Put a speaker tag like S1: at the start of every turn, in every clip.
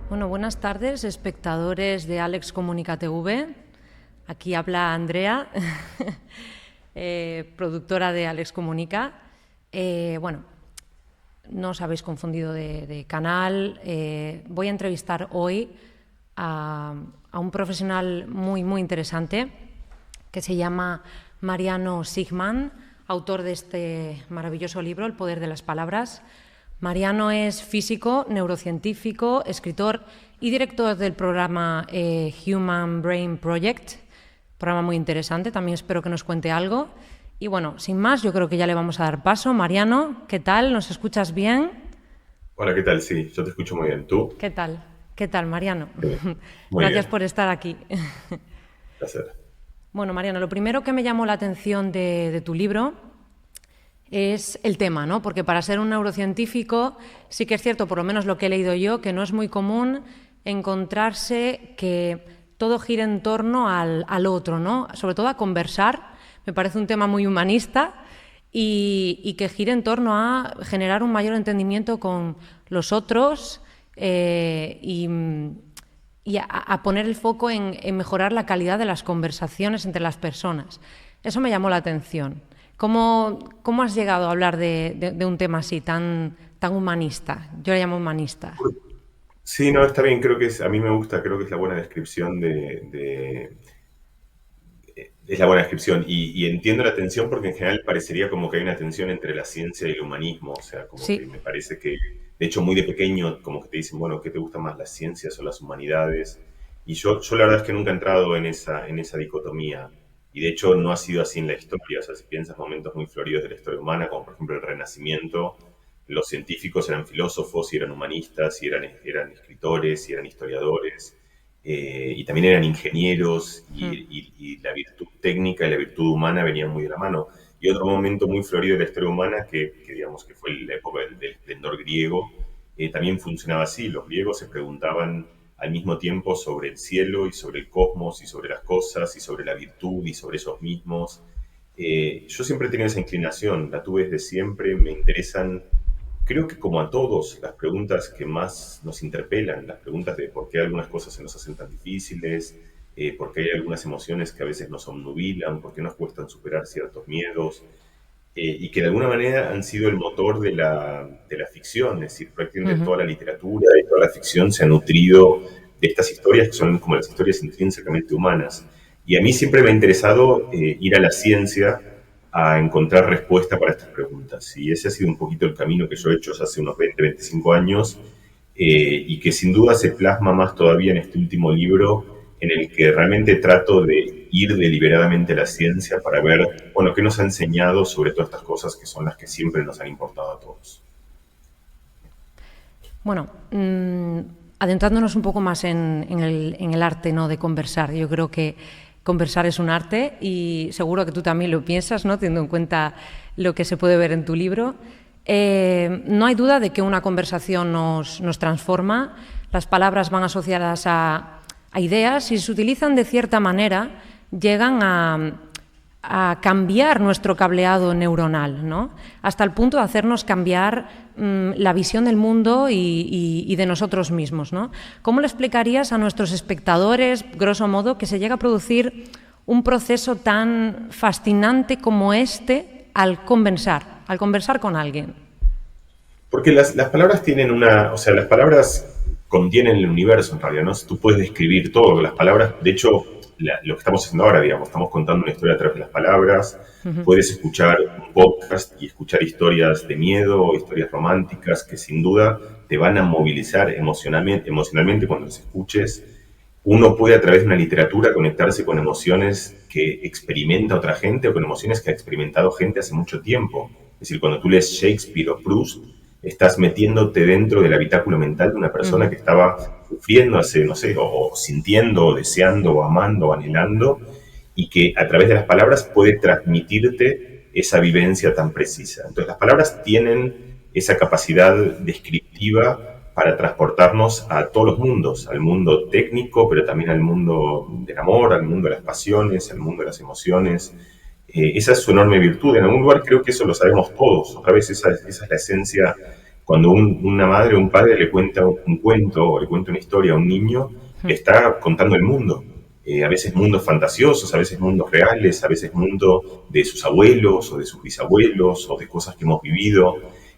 S1: Bueno, buenas tardes, espectadores de Alex Comunica TV. Aquí habla Andrea, productora de Alex Comunica. Bueno, no os habéis confundido de canal. Voy a entrevistar hoy a un profesional muy interesante que se llama Mariano Sigman, autor de este maravilloso libro, El poder de las palabras. Mariano es físico, neurocientífico, escritor y director del programa Human Brain Project, programa muy interesante, también espero que nos cuente algo. Y bueno, sin más, yo creo que ya le vamos a dar paso. Mariano, ¿qué tal? ¿Nos escuchas bien?
S2: Hola, ¿qué tal? Sí, yo te escucho muy bien. ¿Tú?
S1: ¿Qué tal? ¿Qué tal, Mariano?
S2: Bien. Muy
S1: Gracias
S2: bien,
S1: por estar aquí.
S2: placer.
S1: Bueno, Mariano, lo primero que me llamó la atención de tu libro es el tema, ¿no? Porque para ser un neurocientífico sí que es cierto, por lo menos lo que he leído yo, que no es muy común encontrarse que todo gira en torno al otro, ¿no? Sobre todo a conversar. Me parece un tema muy humanista y que gire en torno a generar un mayor entendimiento con los otros y a poner el foco en mejorar la calidad de las conversaciones entre las personas. Eso me llamó la atención. ¿Cómo has llegado a hablar de un tema así, tan humanista? Yo le llamo humanista.
S2: Sí, no, está bien, creo que a mí me gusta, creo que es la buena descripción es la buena descripción y entiendo la tensión porque en general parecería como que hay una tensión entre la ciencia y el humanismo, o sea, como que
S1: Sí.
S2: me parece que, de hecho, muy de pequeño, como que te dicen, bueno, ¿qué te gusta más, las ciencias o las humanidades? Y yo la verdad es que nunca he entrado en esa dicotomía, y de hecho no ha sido así en la historia, o sea, si piensas momentos muy floridos de la historia humana, como por ejemplo el Renacimiento, los científicos eran filósofos y eran humanistas y eran escritores y eran historiadores y también eran ingenieros
S1: Mm.
S2: y la virtud técnica y la virtud humana venían muy de la mano. Y otro momento muy florido de la historia humana, que digamos que fue la época del esplendor griego, también funcionaba así. Los griegos se preguntaban al mismo tiempo sobre el cielo y sobre el cosmos y sobre las cosas y sobre la virtud y sobre ellos mismos. Yo siempre he tenido esa inclinación, la tuve desde siempre, me interesan. Creo que como a todos, las preguntas que más nos interpelan, las preguntas de por qué algunas cosas se nos hacen tan difíciles, por qué hay algunas emociones que a veces nos obnubilan, por qué nos cuestan superar ciertos miedos, y que de alguna manera han sido el motor de la ficción, es decir, prácticamente
S1: Ujú.
S2: toda la literatura y toda la ficción se ha nutrido de estas historias que son como las historias intrínsecamente humanas. Y a mí siempre me ha interesado ir a la ciencia a encontrar respuesta para estas preguntas. Y ese ha sido un poquito el camino que yo he hecho hace unos 20, 25 años y que sin duda se plasma más todavía en este último libro en el que realmente trato de ir deliberadamente a la ciencia para ver, bueno, qué nos ha enseñado sobre todas estas cosas que son las que siempre nos han importado a todos.
S1: Bueno, adentrándonos un poco más en el arte, ¿no?, de conversar. Yo creo que conversar es un arte y seguro que tú también lo piensas, ¿no?, teniendo en cuenta lo que se puede ver en tu libro. No hay duda de que una conversación nos transforma. Las palabras van asociadas a ideas y si se utilizan de cierta manera llegan a cambiar nuestro cableado neuronal, ¿no? Hasta el punto de hacernos cambiar la visión del mundo y de nosotros mismos, ¿no? ¿Cómo le explicarías a nuestros espectadores, grosso modo, que se llega a producir un proceso tan fascinante como este al conversar con alguien?
S2: Porque las palabras tienen una, o sea, las palabras contienen el universo en realidad, ¿no? Tú puedes describir todo, las palabras, de hecho, lo que estamos haciendo ahora, digamos, estamos contando una historia a través de las palabras, puedes escuchar un podcast y escuchar historias de miedo o historias románticas que sin duda te van a movilizar emocionalmente cuando las escuches. Uno puede a través de una literatura conectarse con emociones que experimenta otra gente o con emociones que ha experimentado gente hace mucho tiempo. Es decir, cuando tú lees Shakespeare o Proust, estás metiéndote dentro del habitáculo mental de una persona que estaba sufriendo hace, no sé, o sintiendo, o deseando, o amando, o anhelando, y que a través de las palabras puede transmitirte esa vivencia tan precisa. Entonces las palabras tienen esa capacidad descriptiva para transportarnos a todos los mundos, al mundo técnico, pero también al mundo del amor, al mundo de las pasiones, al mundo de las emociones. Esa es su enorme virtud. En algún lugar creo que eso lo sabemos todos. Otra vez esa es la esencia Cuando una madre o un padre le cuenta un cuento o le cuenta una historia a un niño, le está contando el mundo. A veces mundos fantasiosos, a veces mundos reales, a veces mundos de sus abuelos o de sus bisabuelos o de cosas que hemos vivido.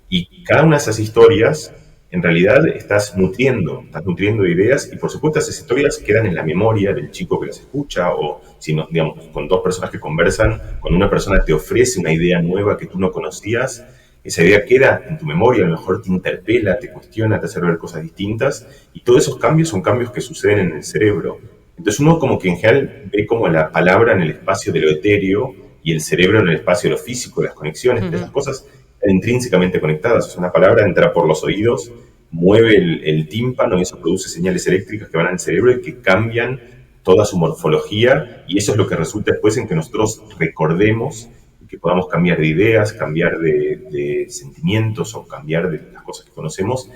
S2: Y cada una de esas historias, en realidad, estás nutriendo ideas y por supuesto esas historias quedan en la memoria del chico que las escucha o, si no, digamos, con dos personas que conversan, cuando una persona te ofrece una idea nueva que tú no conocías, esa idea queda en tu memoria, a lo mejor te interpela, te cuestiona, te hace ver cosas distintas y todos esos cambios son cambios que suceden en el cerebro. Entonces uno como que en general ve como la palabra en el espacio de lo etéreo y el cerebro en el espacio de lo físico, las conexiones, esas cosas están intrínsecamente conectadas. O sea, una palabra entra por los oídos, mueve el tímpano y eso produce señales eléctricas que van al cerebro y que cambian toda su morfología y eso es lo que resulta después en que nosotros recordemos que podamos cambiar de ideas, cambiar de sentimientos o cambiar de las cosas que conocemos,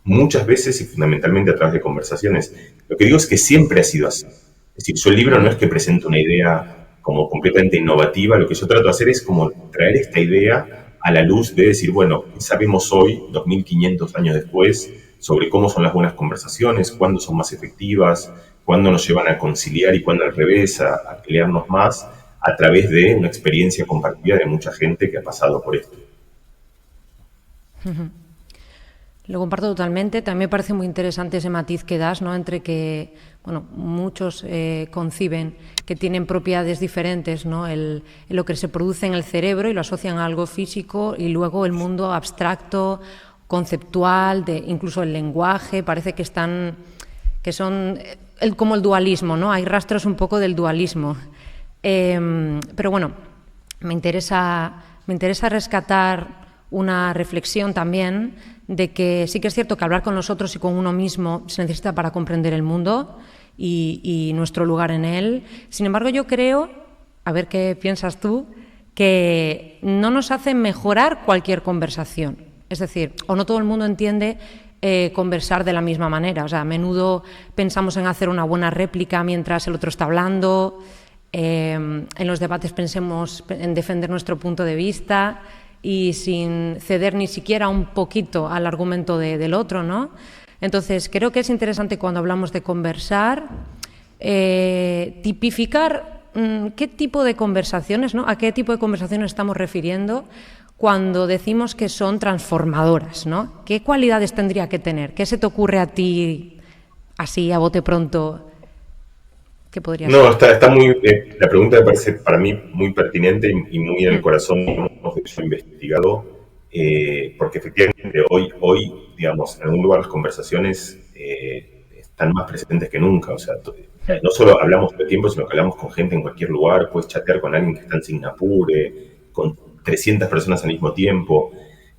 S2: muchas veces y fundamentalmente a través de conversaciones. Lo que digo es que siempre ha sido así. Es decir, yo el libro no es que presento una idea como completamente innovativa, lo que yo trato de hacer es como traer esta idea a la luz de decir, bueno, ¿qué sabemos hoy, 2500 años después, sobre cómo son las buenas conversaciones, cuándo son más efectivas, cuándo nos llevan a conciliar y cuándo al revés, a pelearnos más, a través de una experiencia compartida de mucha gente que ha pasado por esto.
S1: Lo comparto totalmente. También me parece muy interesante ese matiz que das, ¿no? Entre que, bueno, muchos conciben que tienen propiedades diferentes, ¿no? Lo que se produce en el cerebro y lo asocian a algo físico y luego el mundo abstracto, conceptual, incluso el lenguaje, parece que son como el dualismo, ¿no? Hay rastros un poco del dualismo. Pero bueno, me interesa rescatar una reflexión también de que sí que es cierto que hablar con los otros y con uno mismo se necesita para comprender el mundo y nuestro lugar en él. Sin embargo, yo creo, a ver qué piensas tú, que no nos hace mejorar cualquier conversación. Es decir, o no todo el mundo entiende conversar de la misma manera. O sea, a menudo pensamos en hacer una buena réplica mientras el otro está hablando. En los debates pensemos en defender nuestro punto de vista y sin ceder ni siquiera un poquito al argumento del otro, ¿no? Entonces, creo que es interesante cuando hablamos de conversar, tipificar qué tipo de conversaciones, ¿no? A qué tipo de conversaciones estamos refiriendo cuando decimos que son transformadoras, ¿no? ¿Qué cualidades tendría que tener? ¿Qué se te ocurre a ti, así a bote pronto?
S2: No, está muy. La pregunta me parece para mí muy pertinente y muy en el corazón de lo que yo he investigado, porque efectivamente hoy, digamos, en algún lugar las conversaciones están más presentes que nunca. O sea, no solo hablamos todo el tiempo, sino que hablamos con gente en cualquier lugar. Puedes chatear con alguien que está en Singapur, con 300 personas al mismo tiempo,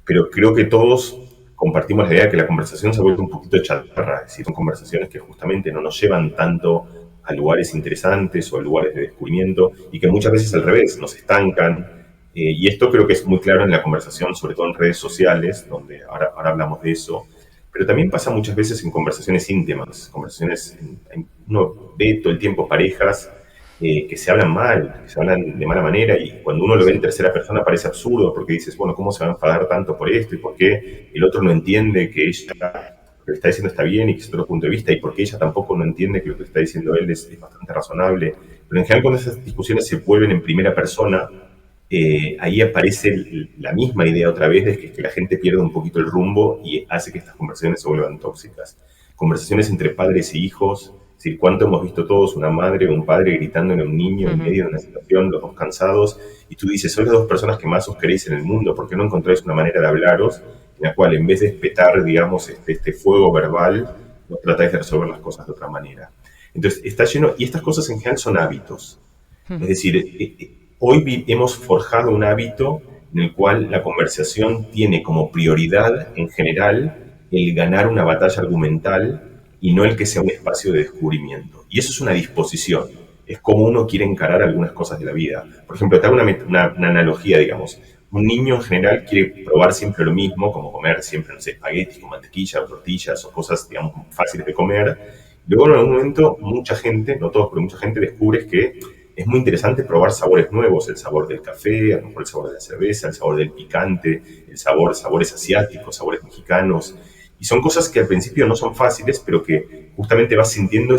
S2: pero creo que todos compartimos la idea de que la conversación se ha vuelto un poquito chatarra. Es decir, son conversaciones que justamente no nos llevan tanto a lugares interesantes o a lugares de descubrimiento y que muchas veces al revés nos estancan. Y esto creo que es muy claro en la conversación, sobre todo en redes sociales, donde ahora hablamos de eso, pero también pasa muchas veces en conversaciones íntimas, uno ve todo el tiempo parejas que se hablan mal, que se hablan de mala manera y cuando uno lo ve en tercera persona parece absurdo porque dices, bueno, ¿cómo se va a enfadar tanto por esto y por qué el otro no entiende que ella lo que está diciendo está bien y que es otro punto de vista y porque ella tampoco no entiende que lo que está diciendo él es bastante razonable. Pero en general cuando esas discusiones se vuelven en primera persona, ahí aparece la misma idea otra vez de que la gente pierde un poquito el rumbo y hace que estas conversaciones se vuelvan tóxicas. Conversaciones entre padres e hijos, es decir, ¿cuánto hemos visto todos una madre o un padre gritándole a un niño en medio de una situación, los dos cansados, y tú dices, sois las dos personas que más os queréis en el mundo, ¿por qué no encontráis una manera de hablaros en la cual en vez de espetar, digamos, este fuego verbal, no tratáis de resolver las cosas de otra manera? Entonces, está lleno, y estas cosas en general son hábitos. Es decir, hoy hemos forjado un hábito en el cual la conversación tiene como prioridad, en general, el ganar una batalla argumental y no el que sea un espacio de descubrimiento. Y eso es una disposición. Es como uno quiere encarar algunas cosas de la vida. Por ejemplo, te hago una analogía, digamos. Un niño en general quiere probar siempre lo mismo, como comer siempre, no sé, espaguetis con mantequilla o tortillas o cosas, digamos, fáciles de comer. Luego en algún momento mucha gente, no todos, pero mucha gente descubre que es muy interesante probar sabores nuevos, el sabor del café, a lo mejor el sabor de la cerveza, el sabor del picante, sabores asiáticos, sabores mexicanos. Y son cosas que al principio no son fáciles, pero que justamente vas sintiendo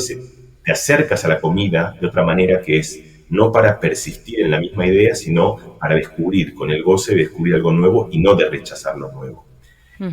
S2: te acercas a la comida de otra manera, que es no para persistir en la misma idea, sino para descubrir, con el goce de descubrir algo nuevo y no de rechazar lo nuevo.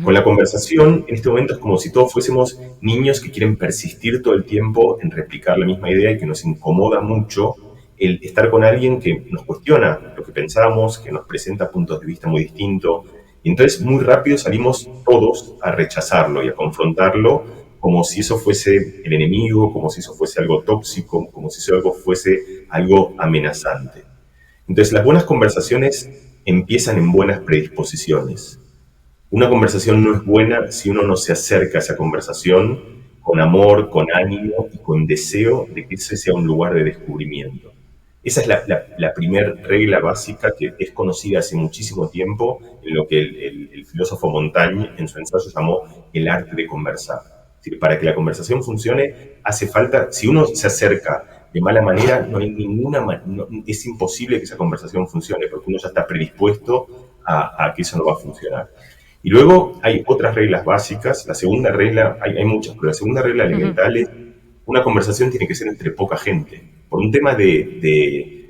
S2: Con la conversación, en este momento es como si todos fuésemos niños que quieren persistir todo el tiempo en replicar la misma idea y que nos incomoda mucho el estar con alguien que nos cuestiona lo que pensamos, que nos presenta puntos de vista muy distintos. Y entonces muy rápido salimos todos a rechazarlo y a confrontarlo como si eso fuese el enemigo, como si eso fuese algo tóxico, como si eso fuese algo amenazante. Entonces las buenas conversaciones empiezan en buenas predisposiciones. Una conversación no es buena si uno no se acerca a esa conversación con amor, con ánimo y con deseo de que ese sea un lugar de descubrimiento. Esa es la primera regla básica que es conocida hace muchísimo tiempo en lo que el filósofo Montaigne en su ensayo llamó el arte de conversar. Es decir, para que la conversación funcione hace falta, si uno se acerca de mala manera, no hay es imposible que esa conversación funcione porque uno ya está predispuesto a que eso no va a funcionar. Y luego hay otras reglas básicas. La segunda regla, hay muchas, pero la segunda regla elemental es una conversación tiene que ser entre poca gente, por un tema de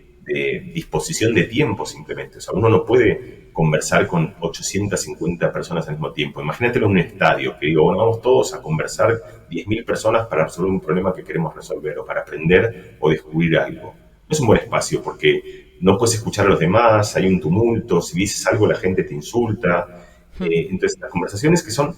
S2: disposición de tiempo simplemente. O sea, uno no puede conversar con 850 personas al mismo tiempo. Imagínatelo en un estadio, que digo, bueno, vamos todos a conversar 10.000 personas para resolver un problema que queremos resolver o para aprender o descubrir algo. No es un buen espacio porque no puedes escuchar a los demás, hay un tumulto, si dices algo la gente te insulta. Entonces, las conversaciones que son,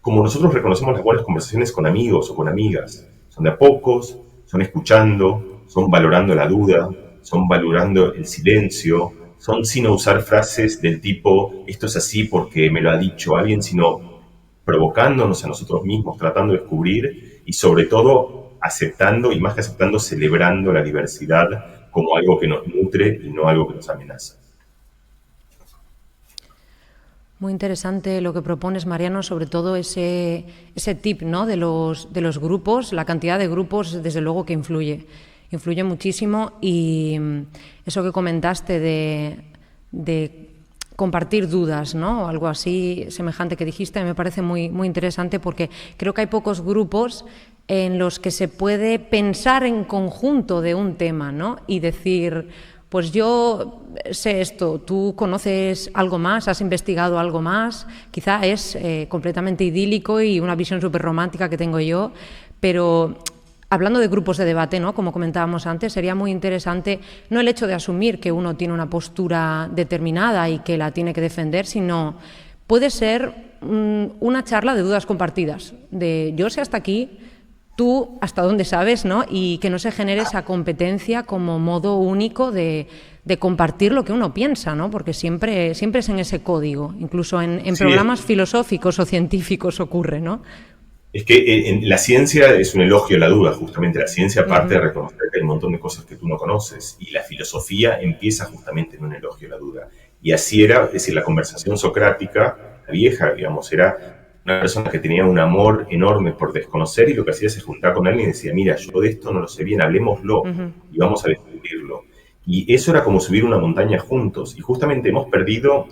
S2: como nosotros reconocemos las buenas conversaciones con amigos o con amigas, son de a pocos, son escuchando, son valorando la duda, son valorando el silencio, son sin usar frases del tipo, esto es así porque me lo ha dicho alguien, sino provocándonos a nosotros mismos, tratando de descubrir y sobre todo aceptando y más que aceptando, celebrando la diversidad como algo que nos nutre y no algo que nos amenaza.
S1: Muy interesante lo que propones, Mariano, sobre todo ese tip, ¿no? de los grupos, la cantidad de grupos, desde luego que influye muchísimo, y eso que comentaste de compartir dudas, ¿no? Algo así semejante que dijiste, me parece muy, muy interesante porque creo que hay pocos grupos en los que se puede pensar en conjunto de un tema, ¿no? Y decir, pues yo sé esto, tú conoces algo más, has investigado algo más, quizá es completamente idílico y una visión súper romántica que tengo yo, pero hablando de grupos de debate, ¿no? Como comentábamos antes, sería muy interesante no el hecho de asumir que uno tiene una postura determinada y que la tiene que defender, sino puede ser una charla de dudas compartidas, de yo sé hasta aquí, tú hasta dónde sabes, ¿no? Y que no se genere esa competencia como modo único de compartir lo que uno piensa, ¿no? Porque siempre es en ese código, incluso en programas filosóficos o científicos ocurre, ¿no?
S2: Es que en la ciencia es un elogio a la duda, justamente. La ciencia parte de reconocer que hay un montón de cosas que tú no conoces, y la filosofía empieza justamente en un elogio a la duda. Y así era, es decir, la conversación socrática, la vieja, digamos, era una persona que tenía un amor enorme por desconocer, y lo que hacía es juntar con alguien y decía, mira, yo de esto no lo sé bien, hablemoslo y vamos a descubrirlo. Y eso era como subir una montaña juntos, y justamente hemos perdido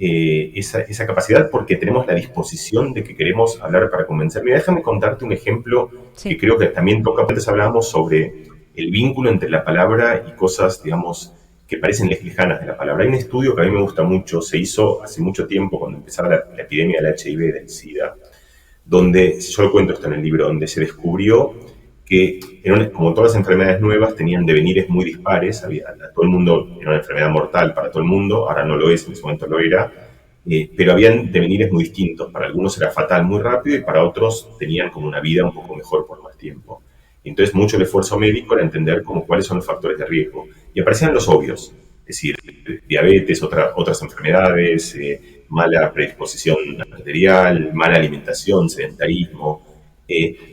S2: esa capacidad porque tenemos la disposición de que queremos hablar para convencer. Mira, déjame contarte un ejemplo que creo que también toca. Antes hablábamos sobre el vínculo entre la palabra y cosas, digamos, que parecen lejanas de la palabra. Hay un estudio que a mí me gusta mucho, se hizo hace mucho tiempo cuando empezaba la epidemia del HIV, del SIDA, donde, yo lo cuento esto en el libro, donde se descubrió que, como todas las enfermedades nuevas, tenían devenires muy dispares. Todo el mundo era una enfermedad mortal para todo el mundo, ahora no lo es, en ese momento lo era, pero habían devenires muy distintos. Para algunos era fatal muy rápido y para otros tenían como una vida un poco mejor por más tiempo. Entonces, mucho el esfuerzo médico era entender cuáles son los factores de riesgo. Y aparecían los obvios, es decir, diabetes, otras enfermedades, mala predisposición arterial, mala alimentación, sedentarismo.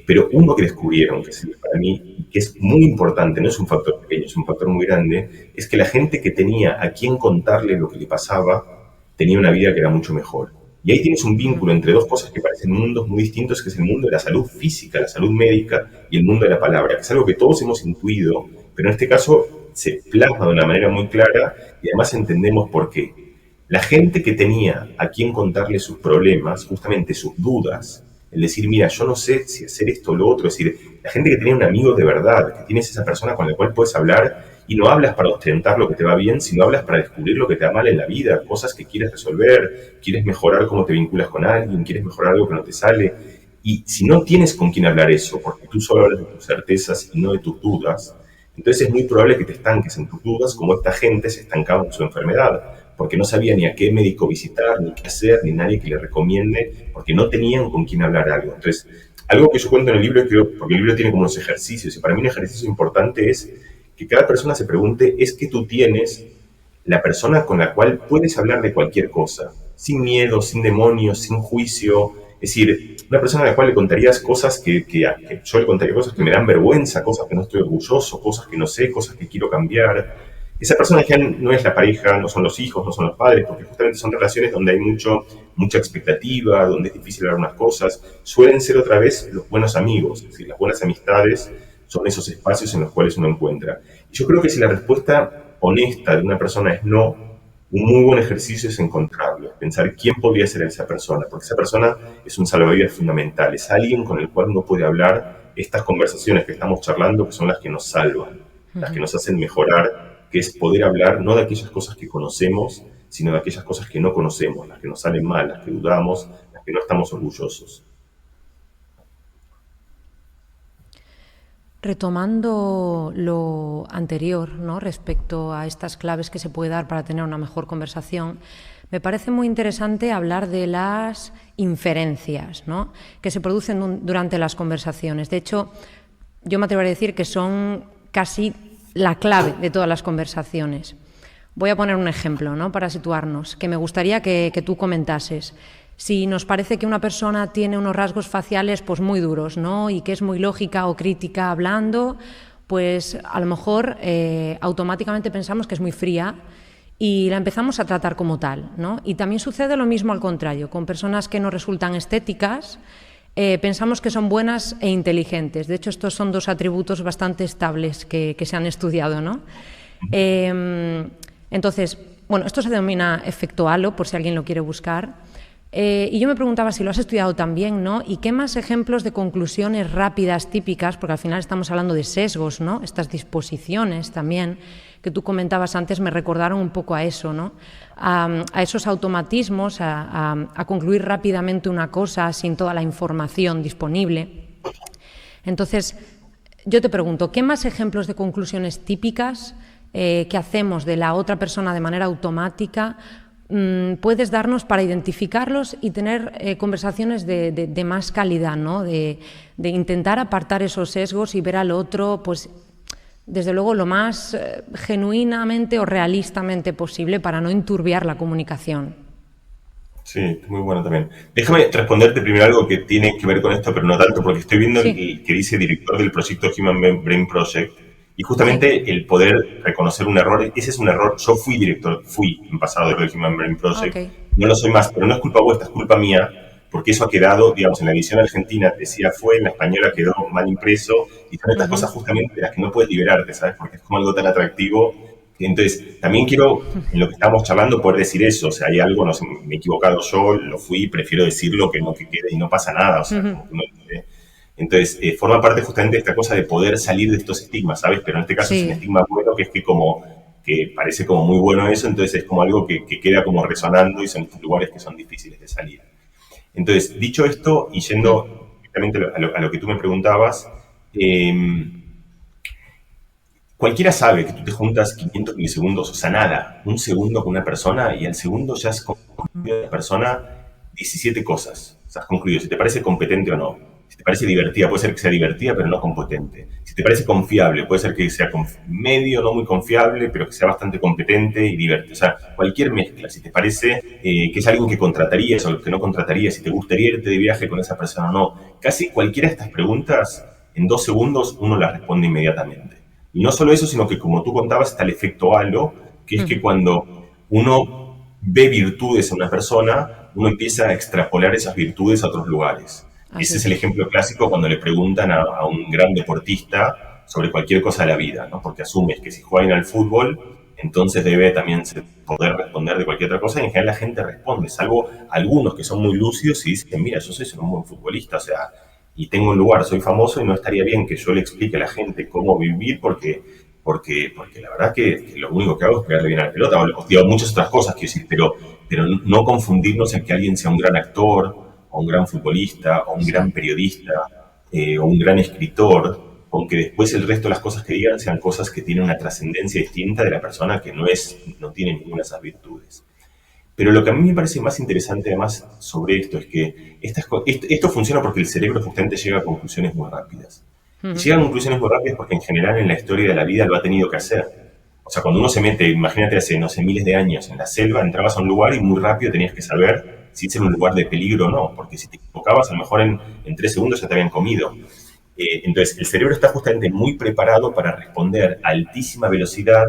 S2: Pero uno que descubrieron, que es para mí, que es muy importante, no es un factor pequeño, es un factor muy grande, es que la gente que tenía a quien contarle lo que le pasaba, tenía una vida que era mucho mejor. Y ahí tienes un vínculo entre dos cosas que parecen mundos muy distintos, que es el mundo de la salud física, la salud médica, y el mundo de la palabra, que es algo que todos hemos intuido, pero en este caso se plasma de una manera muy clara y además entendemos por qué. La gente que tenía a quien contarle sus problemas, justamente sus dudas, el decir, mira, yo no sé si hacer esto o lo otro, es decir, la gente que tenía un amigo de verdad, que tienes esa persona con la cual puedes hablar y no hablas para ostentar lo que te va bien, sino hablas para descubrir lo que te va mal en la vida, cosas que quieres resolver, quieres mejorar cómo te vinculas con alguien, quieres mejorar algo que no te sale. Y si no tienes con quién hablar eso, porque tú solo hablas de tus certezas y no de tus dudas, entonces es muy probable que te estanques en tus dudas, como esta gente se estancaba en su enfermedad, porque no sabía ni a qué médico visitar, ni qué hacer, ni nadie que le recomiende, porque no tenían con quién hablar algo. Entonces, algo que yo cuento en el libro, porque el libro tiene como unos ejercicios, y para mí un ejercicio importante es que cada persona se pregunte, ¿es que tú tienes la persona con la cual puedes hablar de cualquier cosa? Sin miedo, sin demonios, sin juicio. Es decir, una persona a la cual le contarías cosas que yo le contaría cosas que me dan vergüenza, cosas que no estoy orgulloso, cosas que no sé, cosas que quiero cambiar. Esa persona ya no es la pareja, no son los hijos, no son los padres, porque justamente son relaciones donde hay mucha expectativa, donde es difícil hablar unas cosas. Suelen ser otra vez los buenos amigos, es decir, las buenas amistades son esos espacios en los cuales uno encuentra. Y yo creo que si la respuesta honesta de una persona es no, un muy buen ejercicio es encontrarlo, es pensar quién podría ser esa persona, porque esa persona es un salvavidas fundamental, es alguien con el cual uno puede hablar estas conversaciones que estamos charlando, que son las que nos salvan, las que nos hacen mejorar, que es poder hablar no de aquellas cosas que conocemos, sino de aquellas cosas que no conocemos, las que nos salen mal, las que dudamos, las que no estamos orgullosos.
S1: Retomando lo anterior, ¿no?, respecto a estas claves que se puede dar para tener una mejor conversación, me parece muy interesante hablar de las inferencias, ¿no?, que se producen durante las conversaciones. De hecho, yo me atrevería a decir que son casi la clave de todas las conversaciones. Voy a poner un ejemplo, ¿no?, para situarnos, que me gustaría que tú comentases. Si nos parece que una persona tiene unos rasgos faciales pues muy duros, ¿no?, y que es muy lógica o crítica hablando, pues a lo mejor automáticamente pensamos que es muy fría y la empezamos a tratar como tal, ¿no? Y también sucede lo mismo al contrario, con personas que nos resultan estéticas, pensamos que son buenas e inteligentes. De hecho, estos son dos atributos bastante estables que se han estudiado, ¿no? Entonces, bueno, esto se denomina efecto halo, por si alguien lo quiere buscar. Y yo me preguntaba si lo has estudiado también, ¿no? ¿Y qué más ejemplos de conclusiones rápidas, típicas, porque al final estamos hablando de sesgos, ¿no?, estas disposiciones también, que tú comentabas antes, me recordaron un poco a eso, ¿no?, a esos automatismos, a concluir rápidamente una cosa sin toda la información disponible. Entonces, yo te pregunto, ¿qué más ejemplos de conclusiones típicas que hacemos de la otra persona de manera automática puedes darnos para identificarlos y tener conversaciones de más calidad, ¿no?, de intentar apartar esos sesgos y ver al otro, pues desde luego lo más genuinamente o realistamente posible para no enturbiar la comunicación?
S2: Sí, muy bueno también. Déjame responderte primero algo que tiene que ver con esto, pero no tanto, porque estoy viendo
S1: Sí.
S2: el que dice director del proyecto Human Brain Project, y justamente
S1: Sí.
S2: el poder reconocer un error, ese es un error. Yo fui en pasado del Human Brain Project,
S1: Ok.
S2: no lo soy más, pero no es culpa vuestra, es culpa mía, porque eso ha quedado, digamos, en la edición argentina decía fue, en la española quedó mal impreso, y son estas cosas justamente de las que no puedes liberarte, ¿sabes? Porque es como algo tan atractivo. Entonces, también quiero, en lo que estamos charlando, poder decir eso. O sea, hay algo, no sé, me he equivocado yo, lo fui, prefiero decirlo que no que quede y no pasa nada. O sea, como que uno dice. Entonces, forma parte justamente de esta cosa de poder salir de estos estigmas, ¿sabes? Pero en este caso es un
S1: Sí.
S2: estigma bueno, que es que parece como muy bueno eso, entonces es como algo que queda como resonando y son estos lugares que son difíciles de salir. Entonces, dicho esto, y yendo directamente a lo que tú me preguntabas, cualquiera sabe que tú te juntas 500 milisegundos, o sea, nada, un segundo con una persona y al segundo ya has concluido la persona 17 cosas. O sea, has concluido si te parece competente o no. Si te parece divertida, puede ser que sea divertida, pero no competente. Si te parece confiable, puede ser que sea medio, no muy confiable, pero que sea bastante competente y divertido. O sea, cualquier mezcla. Si te parece que es alguien que contratarías o que no contratarías, si te gustaría irte de viaje con esa persona o no. Casi cualquiera de estas preguntas, en 2 segundos, uno las responde inmediatamente. Y no solo eso, sino que como tú contabas, está el efecto halo, que es que cuando uno ve virtudes en una persona, uno empieza a extrapolar esas virtudes a otros lugares.
S1: Así
S2: Ese es el
S1: es.
S2: ejemplo clásico cuando le preguntan a un gran deportista sobre cualquier cosa de la vida, ¿no? Porque asumes que si juegan al fútbol, entonces debe también poder responder de cualquier otra cosa, y en general la gente responde, salvo algunos que son muy lúcidos y dicen, mira, yo soy un buen futbolista, o sea, y tengo un lugar, soy famoso y no estaría bien que yo le explique a la gente cómo vivir porque la verdad que lo único que hago es pegarle bien a la pelota, o digo, muchas otras cosas quiero decir, pero no confundirnos en que alguien sea un gran actor, o un gran futbolista, o un gran periodista, o un gran escritor, aunque después el resto de las cosas que digan sean cosas que tienen una trascendencia distinta de la persona que no tiene ninguna de esas virtudes. Pero lo que a mí me parece más interesante además sobre esto es que esto funciona porque el cerebro justamente llega a conclusiones muy rápidas. Y llega a conclusiones muy rápidas porque en general en la historia de la vida lo ha tenido que hacer. O sea, cuando uno se mete, imagínate hace, no sé, miles de años en la selva, entrabas a un lugar y muy rápido tenías que saber si ese era un lugar de peligro o no, porque si te equivocabas, a lo mejor en 3 segundos ya te habían comido. Entonces, el cerebro está justamente muy preparado para responder a altísima velocidad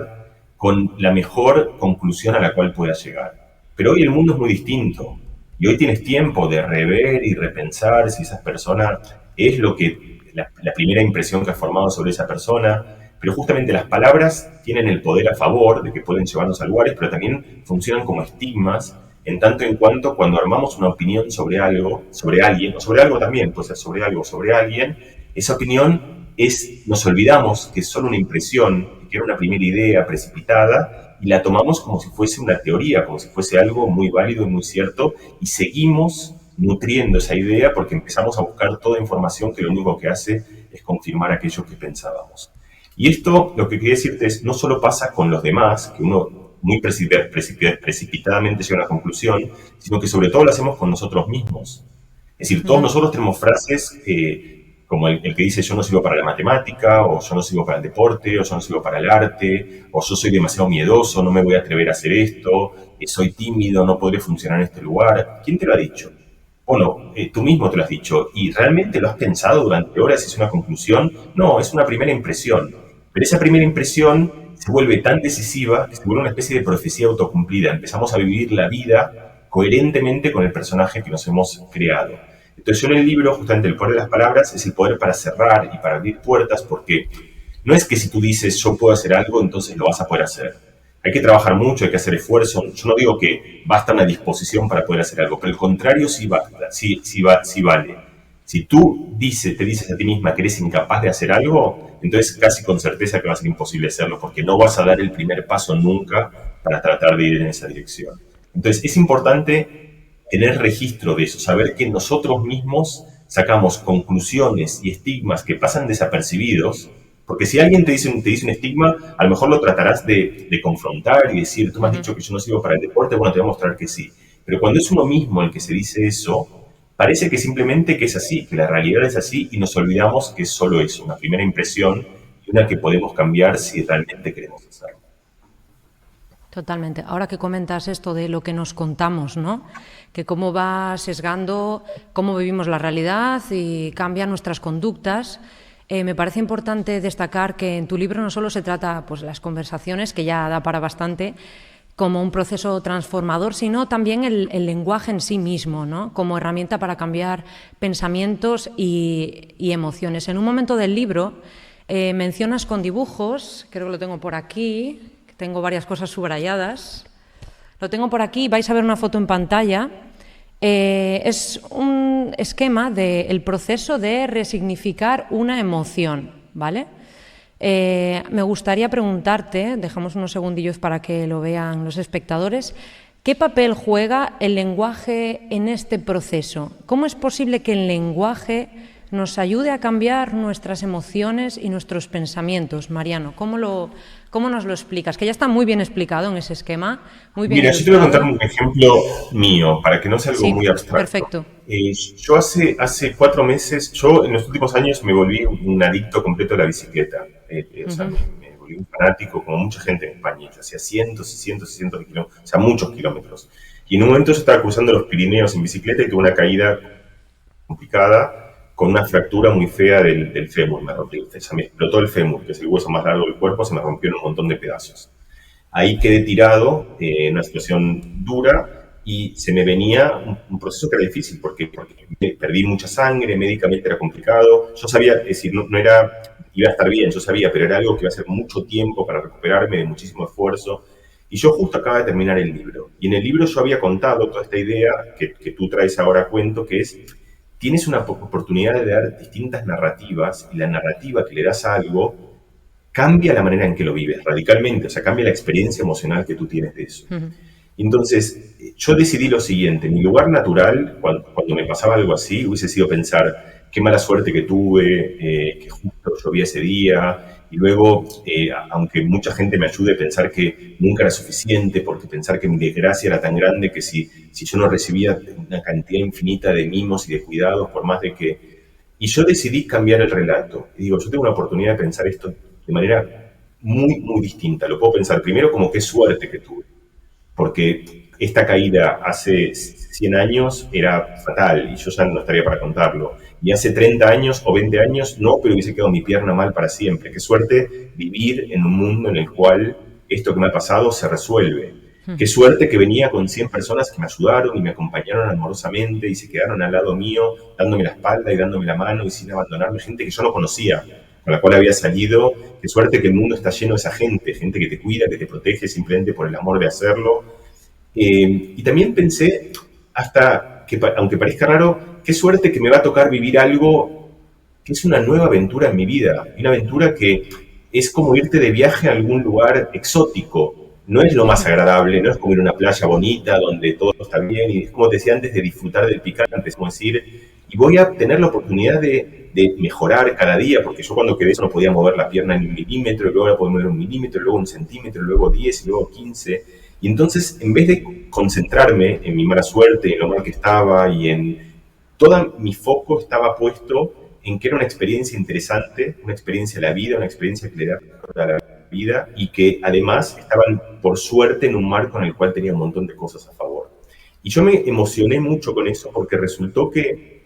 S2: con la mejor conclusión a la cual pueda llegar. Pero hoy el mundo es muy distinto. Y hoy tienes tiempo de rever y repensar si esa persona es lo que la primera impresión que has formado sobre esa persona. Pero justamente las palabras tienen el poder a favor de que pueden llevarnos a lugares, pero también funcionan como estigmas, en tanto en cuanto cuando armamos una opinión sobre algo, sobre alguien, o sobre algo también, puede ser sobre algo, sobre alguien, esa opinión nos olvidamos que es solo una impresión, que era una primera idea precipitada, y la tomamos como si fuese una teoría, como si fuese algo muy válido y muy cierto, y seguimos nutriendo esa idea porque empezamos a buscar toda información que lo único que hace es confirmar aquello que pensábamos. Y esto, lo que quería decirte es, no solo pasa con los demás, que uno muy precipitadamente llega a una conclusión, sino que sobre todo lo hacemos con nosotros mismos. Es decir, todos nosotros tenemos frases como el que dice yo no sirvo para la matemática, o yo no sirvo para el deporte, o yo no sirvo para el arte, o yo soy demasiado miedoso, no me voy a atrever a hacer esto, soy tímido, no podré funcionar en este lugar. ¿Quién te lo ha dicho? Bueno, tú mismo te lo has dicho. ¿Y realmente lo has pensado durante horas? ¿Es una conclusión? No, es una primera impresión. Pero esa primera impresión se vuelve tan decisiva que se vuelve una especie de profecía autocumplida. Empezamos a vivir la vida coherentemente con el personaje que nos hemos creado. Entonces yo en el libro, justamente el poder de las palabras es el poder para cerrar y para abrir puertas, porque no es que si tú dices yo puedo hacer algo, entonces lo vas a poder hacer. Hay que trabajar mucho, hay que hacer esfuerzo. Yo no digo que basta una disposición para poder hacer algo, pero el contrario sí basta, sí vale. Si tú te dices a ti misma que eres incapaz de hacer algo, entonces casi con certeza que va a ser imposible hacerlo, porque no vas a dar el primer paso nunca para tratar de ir en esa dirección. Entonces es importante tener registro de eso, saber que nosotros mismos sacamos conclusiones y estigmas que pasan desapercibidos, porque si alguien te dice un estigma, a lo mejor lo tratarás de confrontar y decir, tú me has dicho que yo no sirvo para el deporte, bueno, te voy a mostrar que sí. Pero cuando es uno mismo el que se dice eso, parece que simplemente que es así, que la realidad es así y nos olvidamos que es solo eso, una primera impresión y una que podemos cambiar si realmente queremos hacerlo.
S1: Totalmente. Ahora que comentas esto de lo que nos contamos, ¿no? Que cómo va sesgando cómo vivimos la realidad y cambian nuestras conductas. Me parece importante destacar que en tu libro no solo se trata pues las conversaciones, que ya da para bastante, como un proceso transformador, sino también el lenguaje en sí mismo, ¿no? Como herramienta para cambiar pensamientos y emociones. En un momento del libro mencionas con dibujos, creo que lo tengo por aquí, tengo varias cosas subrayadas, lo tengo por aquí, vais a ver una foto en pantalla. Es un esquema del proceso de resignificar una emoción, ¿vale? Me gustaría preguntarte, dejamos unos segundillos para que lo vean los espectadores, ¿qué papel juega el lenguaje en este proceso? ¿Cómo es posible que el lenguaje nos ayude a cambiar nuestras emociones y nuestros pensamientos? Mariano, ¿cómo nos lo explicas? Que ya está muy bien explicado en ese esquema. Muy bien.
S2: Mira, yo te voy a contar un ejemplo mío, para que no sea algo muy abstracto.
S1: Perfecto.
S2: Yo hace 4 meses, yo en los últimos años me volví un adicto completo a la bicicleta. O sea, me volví un fanático, como mucha gente en España. Yo hacía cientos y cientos y cientos de kilómetros, o sea, muchos kilómetros. Y en un momento yo estaba cruzando los Pirineos en bicicleta y tuve una caída complicada, con una fractura muy fea del fémur. Se me explotó el fémur, que es el hueso más largo del cuerpo, se me rompió en un montón de pedazos. Ahí quedé tirado en una situación dura y se me venía un proceso que era difícil porque perdí mucha sangre, médicamente era complicado. Yo sabía, es decir, no era iba a estar bien, yo sabía, pero era algo que iba a ser mucho tiempo para recuperarme, de muchísimo esfuerzo. Y yo justo acababa de terminar el libro. Y en el libro yo había contado toda esta idea que tú traes ahora a cuento, que es, tienes una oportunidad de dar distintas narrativas, y la narrativa que le das a algo cambia la manera en que lo vives radicalmente, o sea, cambia la experiencia emocional que tú tienes de eso.
S1: Ujú.
S2: Entonces, yo decidí lo siguiente, mi lugar natural, cuando me pasaba algo así, hubiese sido pensar, qué mala suerte que tuve, que justo llovía ese día, y luego, aunque mucha gente me ayude a pensar que nunca era suficiente, porque pensar que mi desgracia era tan grande que si yo no recibía una cantidad infinita de mimos y de cuidados, por más de que... Y yo decidí cambiar el relato. Y digo, yo tengo una oportunidad de pensar esto de manera muy, muy distinta. Lo puedo pensar primero como qué suerte que tuve, porque esta caída hace 100 años era fatal y yo ya no estaría para contarlo. Y hace 30 años o 20 años no, pero hubiese quedado mi pierna mal para siempre. Qué suerte vivir en un mundo en el cual esto que me ha pasado se resuelve. Qué suerte que venía con 100 personas que me ayudaron y me acompañaron amorosamente y se quedaron al lado mío, dándome la espalda y dándome la mano y sin abandonarme, gente que yo no conocía, con la cual había salido. Qué suerte que el mundo está lleno de esa gente, gente que te cuida, que te protege simplemente por el amor de hacerlo. Y también pensé, hasta que, aunque parezca raro, qué suerte que me va a tocar vivir algo que es una nueva aventura en mi vida, una aventura que es como irte de viaje a algún lugar exótico. No es lo más agradable, no es como ir a una playa bonita donde todo está bien, y es como te decía antes, de disfrutar del picante, es como decir, y voy a tener la oportunidad de mejorar cada día, porque yo cuando quedé eso no podía mover la pierna ni un milímetro, luego la podía mover un milímetro, luego un centímetro, luego 10, y luego 15, y entonces en vez de concentrarme en mi mala suerte, en lo mal que estaba, y en todo mi foco estaba puesto en que era una experiencia interesante, una experiencia de la vida, una experiencia que le da a la vida y que además estaban por suerte en un marco en el cual tenía un montón de cosas a favor. Y yo me emocioné mucho con eso porque resultó que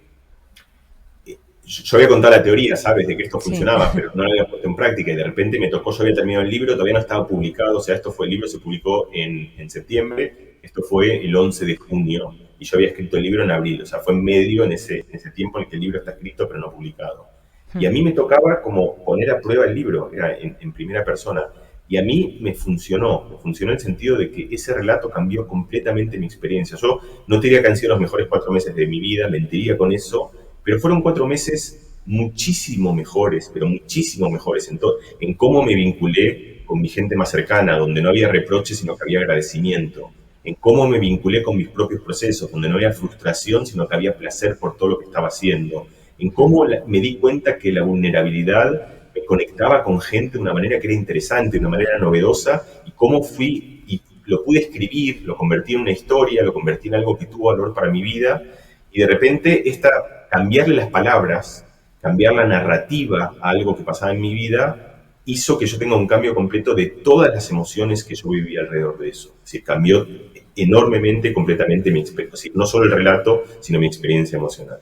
S2: yo había contado la teoría, ¿sabes?, de que esto funcionaba, sí, pero no lo había puesto en práctica y de repente me tocó, yo había terminado el libro, todavía no estaba publicado, o sea, el libro se publicó en septiembre, esto fue el 11 de junio y yo había escrito el libro en abril, o sea, fue en medio en ese tiempo en el que el libro está escrito pero no publicado. Y a mí me tocaba como poner a prueba el libro, era en primera persona. Y a mí me funcionó en el sentido de que ese relato cambió completamente mi experiencia. Yo no te diría que han sido los mejores 4 meses de mi vida, mentiría con eso, pero fueron 4 meses muchísimo mejores, pero muchísimo mejores en cómo me vinculé con mi gente más cercana, donde no había reproches, sino que había agradecimiento. En cómo me vinculé con mis propios procesos, donde no había frustración, sino que había placer por todo lo que estaba haciendo. En cómo me di cuenta que la vulnerabilidad me conectaba con gente de una manera que era interesante, de una manera novedosa, y cómo fui y lo pude escribir, lo convertí en una historia, lo convertí en algo que tuvo valor para mi vida, y de repente cambiarle las palabras, cambiar la narrativa a algo que pasaba en mi vida, hizo que yo tenga un cambio completo de todas las emociones que yo vivía alrededor de eso. Es decir, cambió enormemente, completamente mi experiencia, no solo el relato, sino mi experiencia emocional.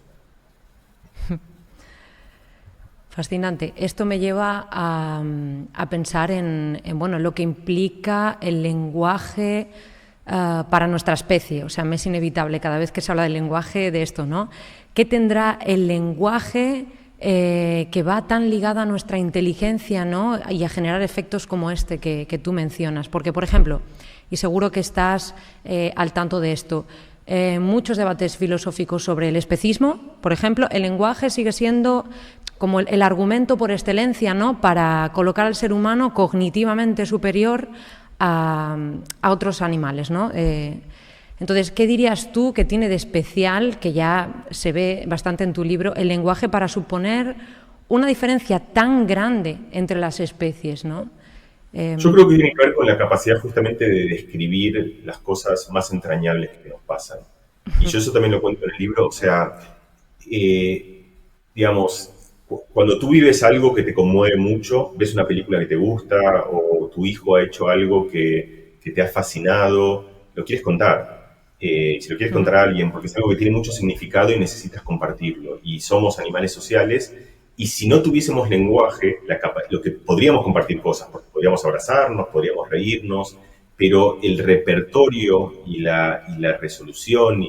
S1: Fascinante. Esto me lleva a pensar en bueno, lo que implica el lenguaje para nuestra especie. O sea, me es inevitable cada vez que se habla del lenguaje de esto, ¿no? ¿Qué tendrá el lenguaje que va tan ligado a nuestra inteligencia, ¿no?, y a generar efectos como este que tú mencionas? Porque, por ejemplo, y seguro que estás al tanto de esto, muchos debates filosóficos sobre el especismo, por ejemplo, el lenguaje sigue siendo como el argumento por excelencia, ¿no?, para colocar al ser humano cognitivamente superior a otros animales, ¿no? Entonces, ¿qué dirías tú que tiene de especial, que ya se ve bastante en tu libro, el lenguaje para suponer una diferencia tan grande entre las especies, ¿no?
S2: Yo creo que tiene que ver con la capacidad justamente de describir las cosas más entrañables que nos pasan. Y yo eso también lo cuento en el libro, o sea, digamos, cuando tú vives algo que te conmueve mucho, ves una película que te gusta o tu hijo ha hecho algo que te ha fascinado, lo quieres contar. Si lo quieres contar a alguien, porque es algo que tiene mucho significado y necesitas compartirlo. Y somos animales sociales, y si no tuviésemos lenguaje, lo que podríamos compartir cosas, porque podríamos abrazarnos, podríamos reírnos, pero el repertorio y la resolución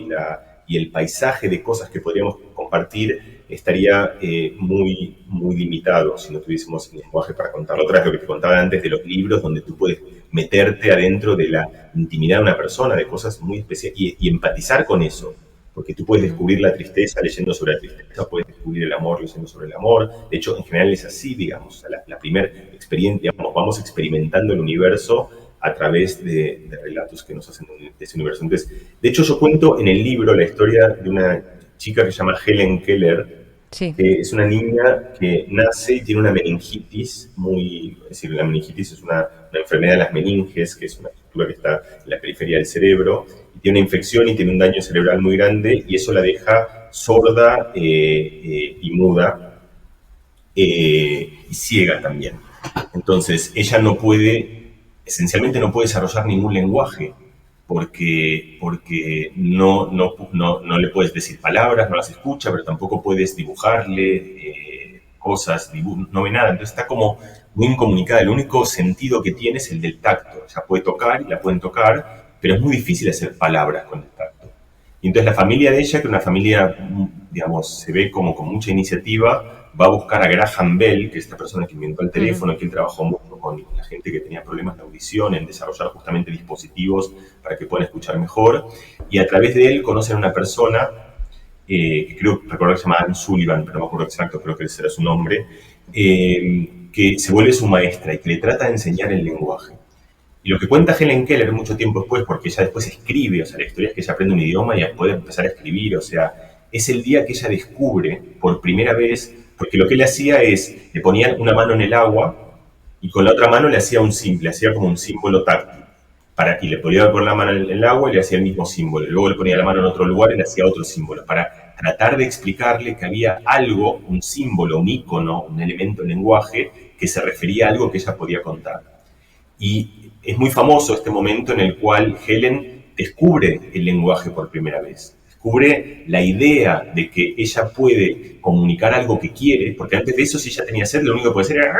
S2: y el paisaje de cosas que podríamos compartir estaría muy, muy limitado si no tuviésemos el lenguaje para contarlo. Otra vez lo que te contaba antes de los libros, donde tú puedes meterte adentro de la intimidad de una persona, de cosas muy especiales, y empatizar con eso. Porque tú puedes descubrir la tristeza leyendo sobre la tristeza, puedes descubrir el amor leyendo sobre el amor. De hecho, en general es así, digamos. La primera experiencia, digamos, vamos experimentando el universo a través de relatos que nos hacen de ese universo. Entonces, de hecho, yo cuento en el libro la historia de una chica que se llama Helen Keller,
S1: Sí.
S2: que es una niña que nace y tiene una meningitis es decir, la meningitis es una enfermedad de las meninges, que es una estructura que está en la periferia del cerebro, y tiene una infección y tiene un daño cerebral muy grande, y eso la deja sorda y muda, y ciega también. Entonces, ella esencialmente no puede desarrollar ningún lenguaje, porque no le puedes decir palabras, no las escucha, pero tampoco puedes dibujarle cosas, no ve nada. Entonces está como muy incomunicada. El único sentido que tiene es el del tacto. Ella puede tocar y la pueden tocar, pero es muy difícil hacer palabras con el tacto. Y entonces la familia de ella, que es una familia, digamos, se ve como con mucha iniciativa, va a buscar a Graham Bell, que es esta persona que inventó el teléfono, que él trabajó mucho con la gente que tenía problemas de audición, en desarrollar justamente dispositivos para que puedan escuchar mejor. Y a través de él conocen a una persona, que recordar que se llama Anne Sullivan, pero no me acuerdo exacto, creo que ese era su nombre, que se vuelve su maestra y que le trata de enseñar el lenguaje. Y lo que cuenta Helen Keller mucho tiempo después, porque ella después escribe, o sea, la historia es que ella aprende un idioma y puede empezar a escribir, o sea, es el día que ella descubre por primera vez, porque lo que él hacía es, le ponía una mano en el agua y con la otra mano le hacía como un símbolo táctil. Y le ponía por la mano en el agua y le hacía el mismo símbolo. Luego le ponía la mano en otro lugar y le hacía otro símbolo, para tratar de explicarle que había algo, un símbolo, un icono, un elemento en lenguaje que se refería a algo que ella podía contar. Y es muy famoso este momento en el cual Helen descubre el lenguaje por primera vez. Descubre la idea de que ella puede comunicar algo que quiere, porque antes de eso, si ella tenía sed, lo único que podía hacer era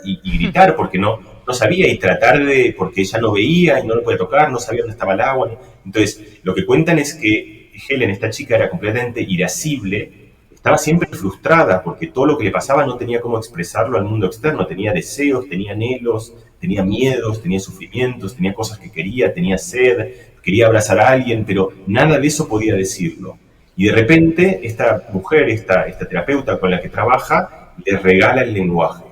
S2: y gritar, porque no sabía, y tratar porque ella no veía y no lo podía tocar, no sabía dónde estaba el agua. Entonces, lo que cuentan es que Helen, esta chica, era completamente irascible, estaba siempre frustrada porque todo lo que le pasaba no tenía cómo expresarlo al mundo externo. Tenía deseos, tenía anhelos, tenía miedos, tenía sufrimientos, tenía cosas que quería, tenía sed, quería abrazar a alguien, pero nada de eso podía decirlo. Y de repente esta mujer, esta terapeuta con la que trabaja, le regala el lenguaje.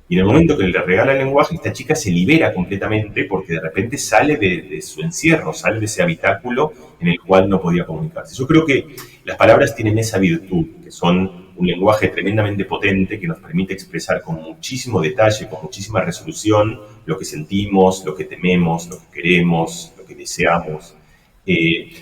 S2: Y en el momento que le regala el lenguaje, esta chica se libera completamente porque de repente sale de su encierro, sale de ese habitáculo en el cual no podía comunicarse. Yo creo que las palabras tienen esa virtud, que son un lenguaje tremendamente potente que nos permite expresar con muchísimo detalle, con muchísima resolución, lo que sentimos, lo que tememos, lo que queremos, lo que deseamos.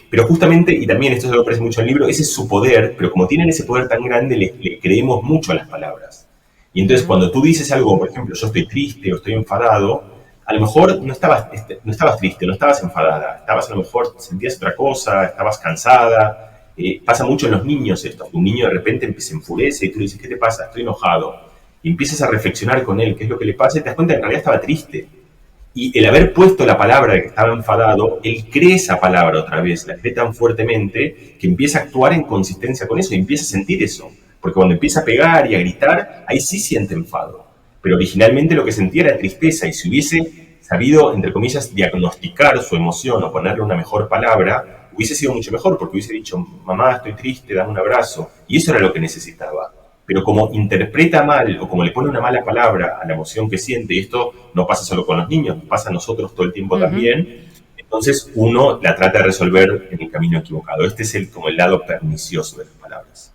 S2: Pero justamente, y también esto es lo que aparece mucho en el libro, ese es su poder, pero como tienen ese poder tan grande, le creemos mucho a las palabras. Y entonces cuando tú dices algo, por ejemplo, yo estoy triste o estoy enfadado, a lo mejor no estabas triste, no estabas enfadada, a lo mejor sentías otra cosa, estabas cansada. Pasa mucho en los niños esto, un niño de repente se enfurece y tú le dices, ¿qué te pasa? Estoy enojado. Y empiezas a reflexionar con él qué es lo que le pasa y te das cuenta que en realidad estaba triste. Y el haber puesto la palabra de que estaba enfadado, él cree esa palabra otra vez, la cree tan fuertemente que empieza a actuar en consistencia con eso y empieza a sentir eso. Porque cuando empieza a pegar y a gritar, ahí sí siente enfado. Pero originalmente lo que sentía era tristeza, y si hubiese sabido, entre comillas, diagnosticar su emoción o ponerle una mejor palabra, hubiese sido mucho mejor, porque hubiese dicho, mamá, estoy triste, dame un abrazo. Y eso era lo que necesitaba. Pero como interpreta mal o como le pone una mala palabra a la emoción que siente, y esto no pasa solo con los niños, pasa a nosotros todo el tiempo también, entonces uno la trata de resolver en el camino equivocado. Este es como el lado pernicioso de las palabras.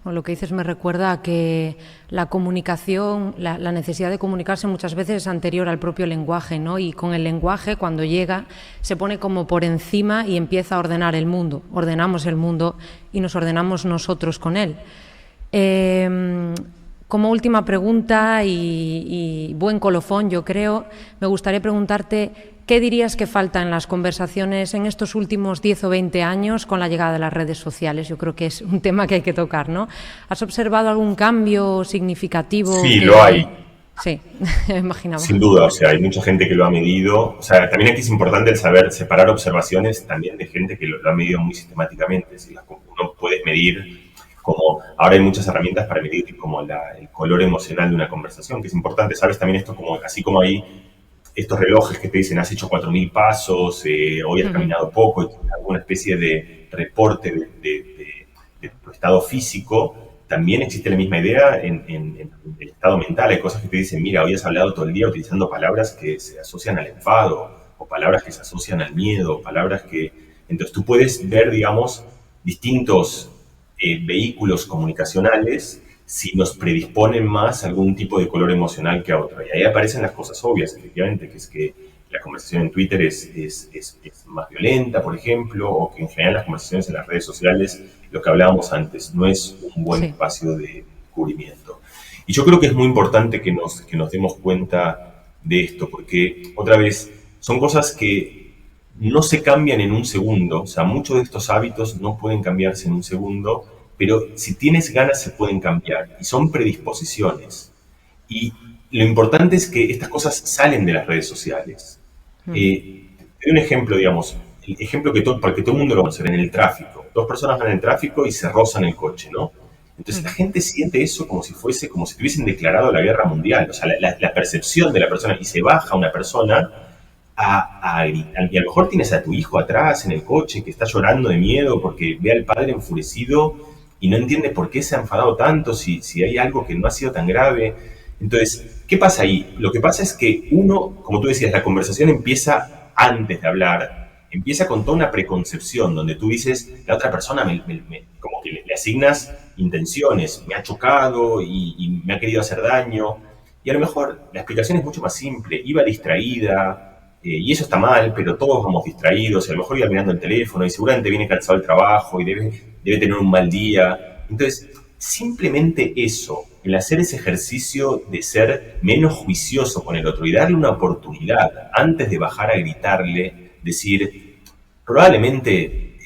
S1: Bueno, lo que dices me recuerda a que la comunicación, la necesidad de comunicarse muchas veces es anterior al propio lenguaje, ¿no? Y con el lenguaje, cuando llega, se pone como por encima y empieza a ordenar el mundo. Ordenamos el mundo y nos ordenamos nosotros con él. Como última pregunta y buen colofón, yo creo, me gustaría preguntarte ¿qué dirías que falta en las conversaciones en estos últimos 10 o 20 años con la llegada de las redes sociales? Yo creo que es un tema que hay que tocar, ¿no? ¿Has observado algún cambio significativo?
S2: Sí, lo hay.
S1: Sí, imaginaba.
S2: Sin duda, o sea, hay mucha gente que lo ha medido. O sea, también aquí es importante el saber separar observaciones también de gente que lo ha medido muy sistemáticamente. Si uno puede medir como ahora hay muchas herramientas para medir como el color emocional de una conversación, que es importante, ¿sabes? También esto como, así como hay estos relojes que te dicen has hecho 4.000 pasos, hoy has caminado poco, alguna especie de reporte de tu estado físico, también existe la misma idea en el estado mental. Hay cosas que te dicen, mira, hoy has hablado todo el día utilizando palabras que se asocian al enfado, o palabras que se asocian al miedo, o palabras que... Entonces tú puedes ver, digamos, distintos vehículos comunicacionales si nos predisponen más a algún tipo de color emocional que a otro. Y ahí aparecen las cosas obvias, efectivamente, que es que la conversación en Twitter es más violenta, por ejemplo, o que en general las conversaciones en las redes sociales, lo que hablábamos antes, no es un buen espacio de descubrimiento. Y yo creo que es muy importante que nos demos cuenta de esto, porque otra vez son cosas que no se cambian en un segundo, o sea, muchos de estos hábitos no pueden cambiarse en un segundo, pero si tienes ganas se pueden cambiar y son predisposiciones. Y lo importante es que estas cosas salen de las redes sociales. Te doy un ejemplo, digamos, el ejemplo para que todo el mundo lo conoce, en el tráfico. Dos personas van en el tráfico y se rozan el coche, ¿no? Entonces la gente siente eso como si tuviesen declarado la guerra mundial, o sea, la percepción de la persona, y se baja una persona y a lo mejor tienes a tu hijo atrás en el coche que está llorando de miedo porque ve al padre enfurecido y no entiende por qué se ha enfadado tanto, si hay algo que no ha sido tan grave. Entonces, ¿qué pasa ahí? Lo que pasa es que uno, como tú decías, la conversación empieza antes de hablar, empieza con toda una preconcepción donde tú dices, la otra persona como que le asignas intenciones, me ha chocado y me ha querido hacer daño. Y a lo mejor la explicación es mucho más simple, iba distraída, y eso está mal, pero todos vamos distraídos, y a lo mejor iba mirando el teléfono y seguramente viene cansado del trabajo y debe tener un mal día. Entonces, simplemente eso, el hacer ese ejercicio de ser menos juicioso con el otro y darle una oportunidad antes de bajar a gritarle, decir, probablemente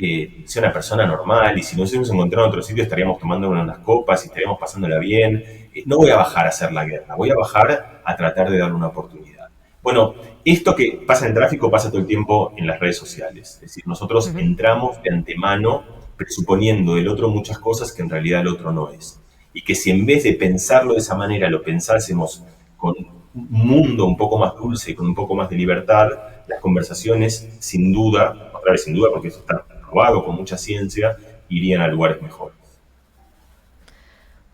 S2: sea una persona normal y si nos hubiésemos encontrado en otro sitio estaríamos tomando unas copas y estaríamos pasándola bien. No voy a bajar a hacer la guerra, voy a bajar a tratar de darle una oportunidad. Bueno, esto que pasa en el tráfico pasa todo el tiempo en las redes sociales. Es decir, nosotros entramos de antemano presuponiendo del otro muchas cosas que en realidad el otro no es. Y que si en vez de pensarlo de esa manera lo pensásemos con un mundo un poco más dulce y con un poco más de libertad, las conversaciones sin duda, otra vez sin duda porque eso está probado con mucha ciencia, irían a lugares mejores.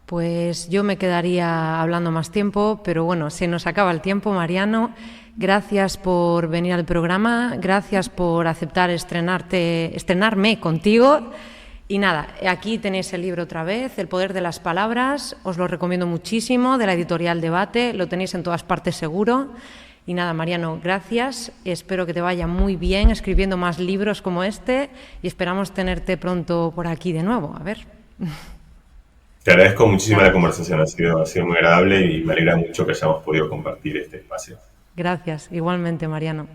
S1: Pues yo me quedaría hablando más tiempo, pero bueno, se nos acaba el tiempo, Mariano. Gracias por venir al programa, gracias por aceptar estrenarme contigo. Y nada, aquí tenéis el libro otra vez, El poder de las palabras, os lo recomiendo muchísimo, de la editorial Debate, lo tenéis en todas partes seguro. Y nada, Mariano, gracias, espero que te vaya muy bien escribiendo más libros como este y esperamos tenerte pronto por aquí de nuevo, a ver.
S2: Te agradezco muchísimo la conversación, ha sido muy agradable y me alegra mucho que hayamos podido compartir este espacio.
S1: Gracias, igualmente, Mariano.